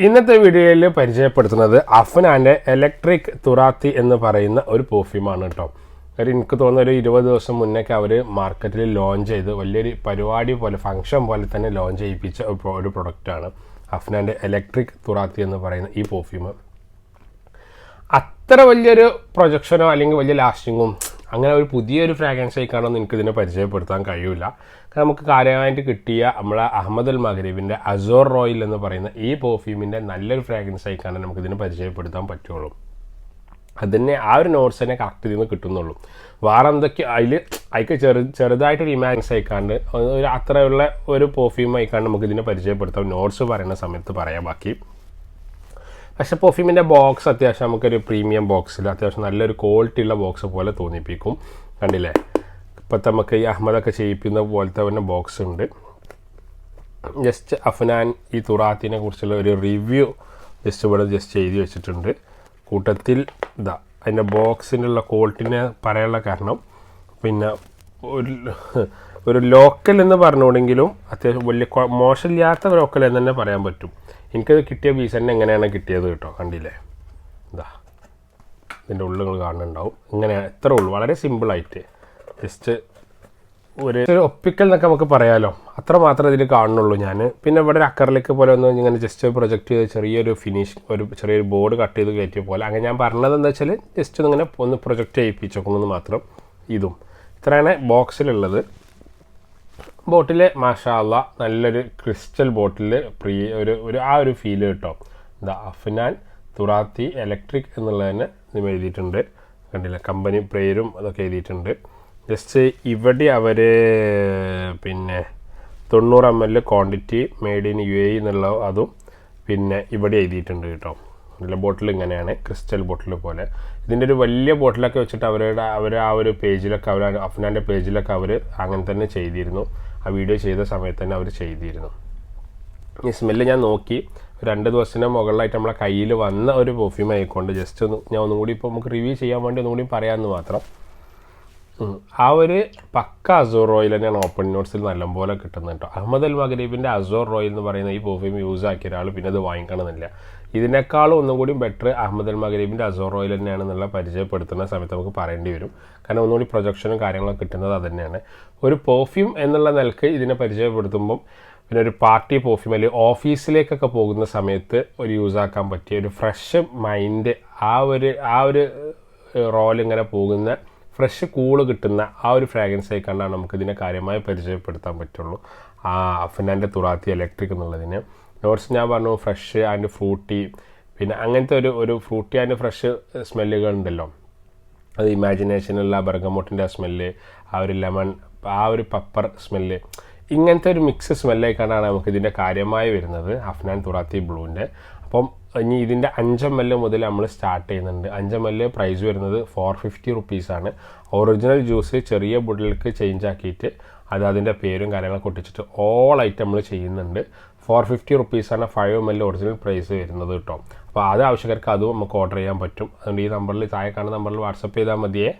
ഇന്നത്തെ വീഡിയോയിൽ പരിചയപ്പെടുത്തുന്നത് അഫ്നാൻ്റെ ഇലക്ട്രിക് തുറാത്തി എന്ന് പറയുന്ന ഒരു പെർഫ്യൂമാണ് കേട്ടോ. എനിക്ക് തോന്നുന്ന ഒരു 20 ദിവസം മുന്നേക്ക് അവർ മാർക്കറ്റിൽ ലോഞ്ച് ചെയ്ത് വലിയൊരു പരിപാടി പോലെ ഫംഗ്ഷൻ പോലെ തന്നെ ലോഞ്ച് ചെയ്യിപ്പിച്ച ഒരു പ്രൊഡക്റ്റാണ് അഫ്നാൻ്റെ ഇലക്ട്രിക് തുറാത്തി എന്ന് പറയുന്ന ഈ പെർഫ്യൂം. അത്ര വലിയൊരു പ്രൊജക്ഷനോ അല്ലെങ്കിൽ വലിയ ലാസ്റ്റിങ്ങും അങ്ങനെ ഒരു പുതിയൊരു ഫ്രാഗ്രൻസ് ആയിക്കാണോന്ന് എനിക്കിതിനെ പരിചയപ്പെടുത്താൻ കഴിയില്ല. കാരണം നമുക്ക് കാര്യമായിട്ട് കിട്ടിയ നമ്മളെ അഹമ്മദ് അൽ മഗ്രിബിൻ്റെ അസോർ റോയൽ എന്ന് പറയുന്ന ഈ പെർഫ്യൂമിൻ്റെ നല്ലൊരു ഫ്രാഗ്രൻസ് ആയിക്കാണ് നമുക്കിതിനെ പരിചയപ്പെടുത്താൻ പറ്റുള്ളൂ. അതിനെ ആ ഒരു നോട്ട്സ് തന്നെ കറക്റ്റ് ഇതിൽ നിന്ന് കിട്ടുന്നുള്ളൂ. വേറെ എന്തൊക്കെ അതിൽ ചെറുതായിട്ടൊരു ഇമാജിൻസ് ആയിക്കാണ്ട് ഒരു അത്രയുള്ള ഒരു പെർഫ്യൂം ആയിക്കാണ്ട് നമുക്കിതിനെ പരിചയപ്പെടുത്താം. നോട്ട്സ് പറയുന്ന സമയത്ത് പറയാം ബാക്കി. പക്ഷേ പെർഫ്യൂമിൻ്റെ ബോക്സ് അത്യാവശ്യം നമുക്കൊരു പ്രീമിയം ബോക്സിൽ അത്യാവശ്യം നല്ലൊരു ക്വാളിറ്റി ഉള്ള ബോക്സ് പോലെ തോന്നിപ്പിക്കും. കണ്ടില്ലേ, ഇപ്പോഴത്തെ നമുക്ക് ഈ അഹമ്മദൊക്കെ ചെയ്യിപ്പിക്കുന്ന പോലത്തെ തന്നെ ബോക്സ് ഉണ്ട്. ജസ്റ്റ് അഫ്നാൻ ഈ തുറാത്തിനെ കുറിച്ചുള്ള ഒരു റിവ്യൂ ഇവിടെ എഴുതി വെച്ചിട്ടുണ്ട്. കൂട്ടത്തിൽ അതിൻ്റെ ബോക്സിനുള്ള ക്വാളിറ്റിനെ പറയാനുള്ള കാരണം പിന്നെ ഒരു ലോക്കൽ എന്ന് പറഞ്ഞുകൊണ്ടെങ്കിലും അത്യാവശ്യം വലിയ മോശമില്ലാത്ത ലോക്കൽ എന്ന് തന്നെ പറയാൻ പറ്റും. എനിക്കത് കിട്ടിയ പീസ് തന്നെ എങ്ങനെയാണ് കിട്ടിയത് കേട്ടോ. കണ്ടില്ലേ, ഇതിൻ്റെ ഉള്ളുകൾ കാണുന്നുണ്ടാവും. ഇങ്ങനെ എത്ര ഉള്ളൂ, വളരെ സിമ്പിളായിട്ട് ജസ്റ്റ് ഒരു ഒപ്പിക്കൽ എന്നൊക്കെ നമുക്ക് പറയാമല്ലോ, അത്ര മാത്രമേ ഇതിൽ കാണുന്നുള്ളൂ ഞാൻ. പിന്നെ ഇവിടെ ഒരു അക്കറിലേക്ക് പോലെ ഒന്ന് ഇങ്ങനെ ജസ്റ്റ് പ്രൊജക്റ്റ് ചെയ്ത് ചെറിയൊരു ഫിനിഷ് ചെറിയൊരു ബോർഡ് കട്ട് ചെയ്ത് കയറ്റിയ പോലെ അങ്ങനെ ഞാൻ പറഞ്ഞത് എന്താ വെച്ചാൽ ജസ്റ്റ് ഇങ്ങനെ ഒന്ന് പ്രൊജക്റ്റ് ചെയ്യിപ്പിച്ചേക്കണമെന്ന് മാത്രം. ഇതും ഇത്രയാണ് ബോക്സിലുള്ളത്. ബോട്ടിൽ മാഷാ അല്ലാ നല്ലൊരു ക്രിസ്റ്റൽ ബോട്ടിൽ ഒരു ഫീല് കേട്ടോ. അഫ്നാൻ തുറാത്തി ഇലക്ട്രിക് എന്നുള്ളതിന് ഇത് എഴുതിയിട്ടുണ്ട്. കണ്ടില്ല, കമ്പനി പേരും അതൊക്കെ എഴുതിയിട്ടുണ്ട്. ജസ്റ്റ് ഇവിടെ അവർ പിന്നെ 90 ml quantity made in UAE എന്നുള്ള അതും പിന്നെ ഇവിടെ എഴുതിയിട്ടുണ്ട് കേട്ടോ. നല്ല ബോട്ടിൽ ഇങ്ങനെയാണ്, ക്രിസ്റ്റൽ ബോട്ടിൽ പോലെ. ഇതിൻ്റെ ഒരു വലിയ ബോട്ടിലൊക്കെ വെച്ചിട്ട് അവർ ആ ഒരു പേജിലൊക്കെ അഫ്നാൻ്റെ പേജിലൊക്കെ അവർ അങ്ങനെ തന്നെ ചെയ്തിരുന്നു. ആ വീഡിയോ ചെയ്ത സമയത്ത് തന്നെ അവർ ചെയ്തിരുന്നു. ഈ സ്മെല്ല് ഞാൻ നോക്കി 2 ദിവസത്തിന് മുകളിലായിട്ട് നമ്മളെ കയ്യിൽ വന്ന ഒരു പെർഫ്യൂം ആയിക്കൊണ്ട് ജസ്റ്റ് ഞാൻ ഒന്നും കൂടി ഇപ്പോൾ നമുക്ക് റിവ്യൂ ചെയ്യാൻ വേണ്ടി ഒന്നും കൂടി പറയാമെന്ന് മാത്രം. ആ ഒരു പക്ക അസോർ റോയൽ തന്നെയാണ് ഓപ്പൺ നോട്ട്സിൽ നല്ലപോലെ കിട്ടുന്നത് കേട്ടോ. അഹമ്മദ് അൽ മഗ്രിബിൻ്റെ അസോർ റോയൽ എന്ന് പറയുന്ന ഈ പെർഫ്യൂം യൂസ് ആക്കിയ ഒരാൾ പിന്നെ അത് വാങ്ങിക്കണമെന്നില്ല. ഇതിനേക്കാളും ഒന്നും കൂടി ബെറ്റർ അഹമ്മദ് അൽ മഗ്രിബിൻ്റെ അസോർ റോയൽ തന്നെയാണെന്നുള്ള പരിചയപ്പെടുത്തുന്ന സമയത്ത് നമുക്ക് പറയേണ്ടി വരും. കാരണം ഒന്നുകൂടി പ്രൊജക്ഷനും കാര്യങ്ങളൊക്കെ കിട്ടുന്നത് അത് തന്നെയാണ്. ഒരു പെർഫ്യൂം എന്നുള്ള നിലക്ക് ഇതിനെ പരിചയപ്പെടുത്തുമ്പം പിന്നെ ഒരു പാർട്ടി പെർഫ്യൂം അല്ലെങ്കിൽ ഓഫീസിലേക്കൊക്കെ പോകുന്ന സമയത്ത് ഒരു യൂസ് ആക്കാൻ പറ്റിയ ഒരു ഫ്രഷ് മൈൻഡ് ആ ഒരു റോയിൽ ഇങ്ങനെ പോകുന്ന ഫ്രഷ് കൂള് കിട്ടുന്ന ആ ഒരു ഫ്രാഗ്രൻസ് ആയി കണ്ടാണ് നമുക്കിതിനെ കാര്യമായി പരിചയപ്പെടുത്താൻ പറ്റുള്ളൂ. ആ അഫ്നാൻ്റെ തുറാത്തി ഇലക്ട്രിക് എന്നുള്ളതിന് നോട്ട്സ് ഞാൻ പറഞ്ഞു ഫ്രഷ് ആൻഡ് ഫ്രൂട്ടി, പിന്നെ അങ്ങനത്തെ ഒരു ഫ്രൂട്ടി ആൻഡ് ഫ്രഷ് സ്മെല്ലുകൾ ഉണ്ടല്ലോ. അത് ഇമാജിനേഷനുള്ള ബർഗമോട്ടിൻ്റെ സ്മെല്ല്, ആ ഒരു ലെമൺ, ആ ഒരു പെപ്പർ സ്മെല്ല്, ഇങ്ങനത്തെ ഒരു മിക്സ് സ്മെല്ലായിക്കാണ്ടാണ് നമുക്കിതിൻ്റെ കാര്യമായി വരുന്നത് അഫ്നാൻ തുറാത്തി ബ്ലൂവിൻ്റെ. അപ്പം ഇനി ഇതിൻ്റെ 5 ml മുതൽ നമ്മൾ സ്റ്റാർട്ട് ചെയ്യുന്നുണ്ട്. 5 ml പ്രൈസ് വരുന്നത് 450 റുപ്പീസാണ്. ഒറിജിനൽ ജ്യൂസ് ചെറിയ ബോട്ടിലേക്ക് ചേഞ്ച് ആക്കിയിട്ട് അതിൻ്റെ പേരും കാര്യങ്ങളൊക്കെ ഒട്ടിച്ചിട്ട് ഓൾ ഐറ്റം നമ്മൾ ചെയ്യുന്നുണ്ട്. 450 റുപ്പീസാണ് 5 ml ഒറിജിനൽ പ്രൈസ് വരുന്നത് കേട്ടോ. അപ്പോൾ അത് ആവശ്യക്കാർക്ക് അതും നമുക്ക് ഓർഡർ ചെയ്യാൻ പറ്റും. അതുകൊണ്ട് ഈ നമ്പറിൽ താഴെ കാണുന്ന നമ്പറിൽ വാട്സപ്പ് ചെയ്താൽ മതിയേ.